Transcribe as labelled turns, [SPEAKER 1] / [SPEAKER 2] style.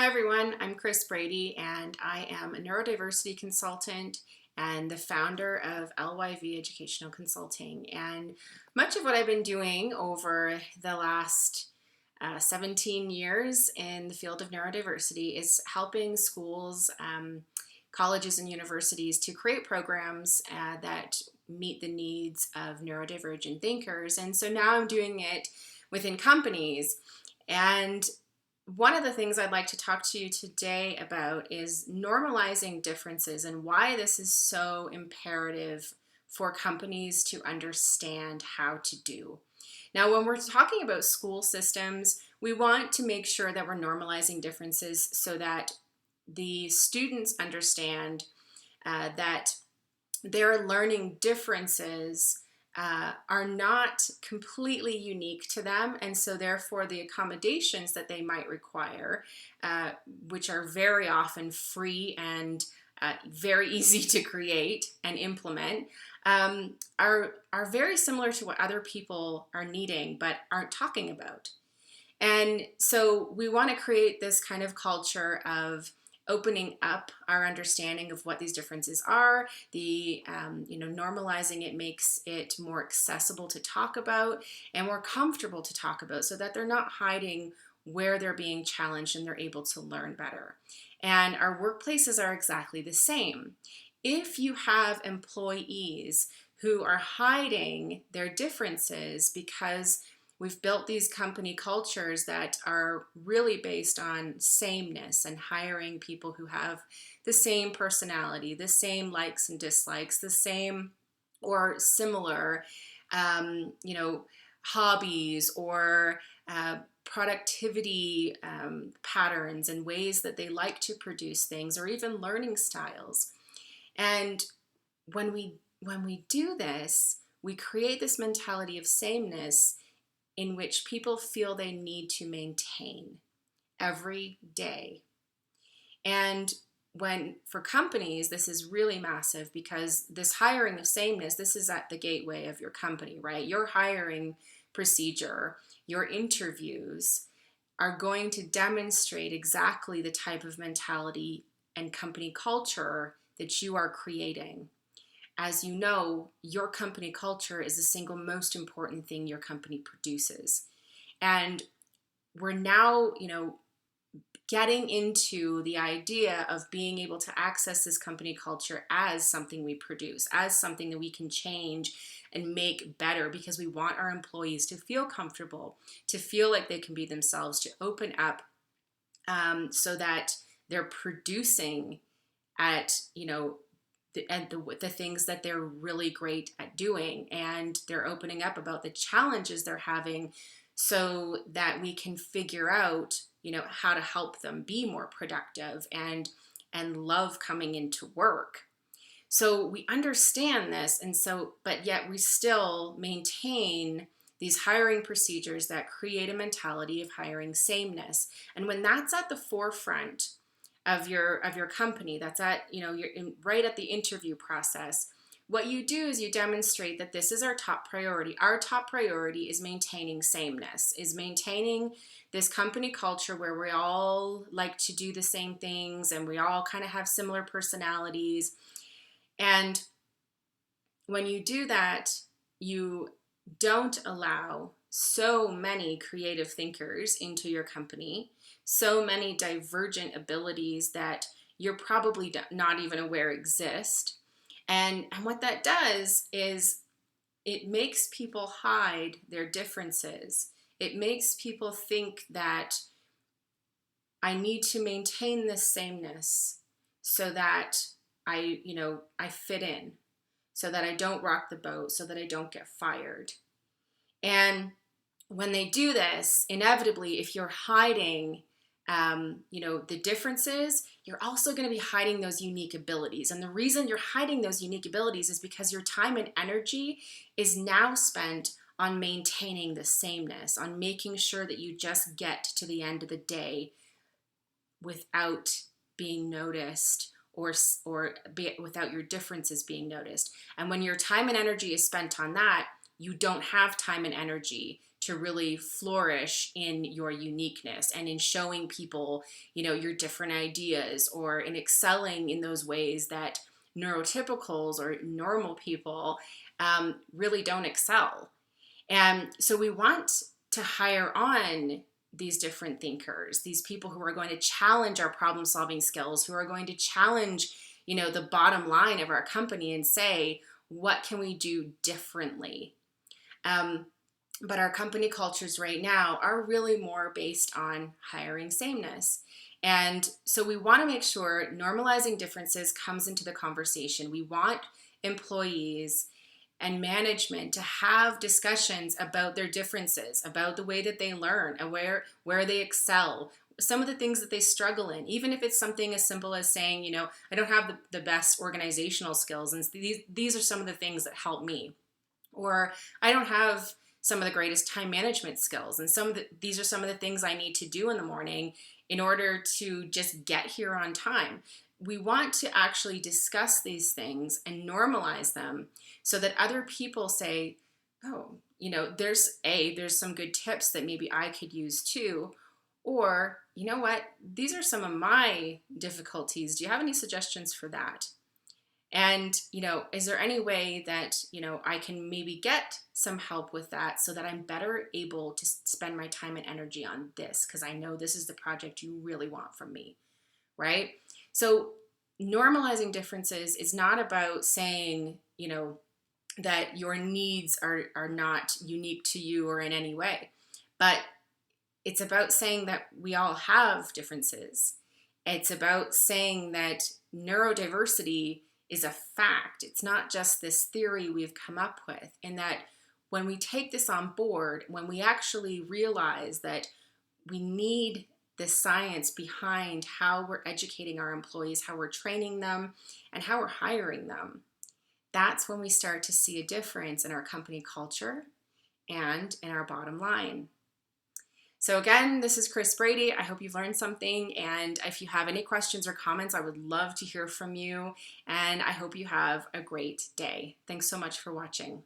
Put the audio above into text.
[SPEAKER 1] Hi everyone, I'm Chris Brady and I am a neurodiversity consultant and the founder of LYV Educational Consulting. And much of what I've been doing over the last 17 years in the field of neurodiversity is helping schools, colleges, and universities to create programs that meet the needs of neurodivergent thinkers. And so now I'm doing it within companies. And one of the things I'd like to talk to you today about is normalizing differences and why this is so imperative for companies to understand how to do. Now, when we're talking about school systems, we want to make sure that we're normalizing differences so that the students understand that their learning differences are not completely unique to them, and so therefore the accommodations that they might require, which are very often free and very easy to create and implement, are very similar to what other people are needing but aren't talking about. And so we want to create this kind of culture of opening up our understanding of what these differences are. Normalizing it makes it more accessible to talk about and more comfortable to talk about so that they're not hiding where they're being challenged and they're able to learn better. And our workplaces are exactly the same. If you have employees who are hiding their differences because we've built these company cultures that are really based on sameness and hiring people who have the same personality, the same likes and dislikes, the same or similar, hobbies or productivity patterns and ways that they like to produce things, or even learning styles. And when we do this, we create this mentality of sameness in which people feel they need to maintain every day. And for companies, this is really massive because this hiring of sameness, this is at the gateway of your company, right? Your hiring procedure, your interviews are going to demonstrate exactly the type of mentality and company culture that you are creating. As you know, your company culture is the single most important thing your company produces. And we're now, getting into the idea of being able to access this company culture as something we produce, as something that we can change and make better, because we want our employees to feel comfortable, to feel like they can be themselves, to open up so that they're producing at, the things that they're really great at doing, and they're opening up about the challenges they're having so that we can figure out, how to help them be more productive and love coming into work. So we understand this, but yet we still maintain these hiring procedures that create a mentality of hiring sameness. And when that's at the forefront of your company, that's at right at the interview process, what you do is you demonstrate that this is our top priority. Our top priority is maintaining sameness, is maintaining this company culture where we all like to do the same things and we all kind of have similar personalities. And when you do that, you don't allow so many creative thinkers into your company, so many divergent abilities that you're probably not even aware exist. And what that does is it makes people hide their differences. It makes people think that I need to maintain this sameness so that I fit in, so that I don't rock the boat, so that I don't get fired. And when they do this, inevitably, if you're hiding, the differences, you're also going to be hiding those unique abilities. And the reason you're hiding those unique abilities is because your time and energy is now spent on maintaining the sameness, on making sure that you just get to the end of the day without being noticed without your differences being noticed. And when your time and energy is spent on that, you don't have time and energy to really flourish in your uniqueness and in showing people, your different ideas, or in excelling in those ways that neurotypicals or normal people really don't excel. And so we want to hire on these different thinkers, these people who are going to challenge our problem solving skills, who are going to challenge, the bottom line of our company and say, what can we do differently? But our company cultures right now are really more based on hiring sameness. And so we want to make sure normalizing differences comes into the conversation. We want employees and management to have discussions about their differences, about the way that they learn and where they excel, some of the things that they struggle in, even if it's something as simple as saying, I don't have the best organizational skills, and these are some of the things that help me. Or I don't have some of the greatest time management skills, and these are some of the things I need to do in the morning in order to just get here on time. We want to actually discuss these things and normalize them so that other people say, oh, there's some good tips that maybe I could use too. Or, you know what, these are some of my difficulties. Do you have any suggestions for that? And, is there any way that, I can maybe get some help with that so that I'm better able to spend my time and energy on this, because I know this is the project you really want from me, right? So normalizing differences is not about saying, that your needs are not unique to you or in any way, but it's about saying that we all have differences. It's about saying that neurodiversity is a fact. It's not just this theory we've come up with, and that when we take this on board, when we actually realize that we need the science behind how we're educating our employees, how we're training them, and how we're hiring them, that's when we start to see a difference in our company culture and in our bottom line. So again, this is Chris Brady. I hope you've learned something. And if you have any questions or comments, I would love to hear from you. And I hope you have a great day. Thanks so much for watching.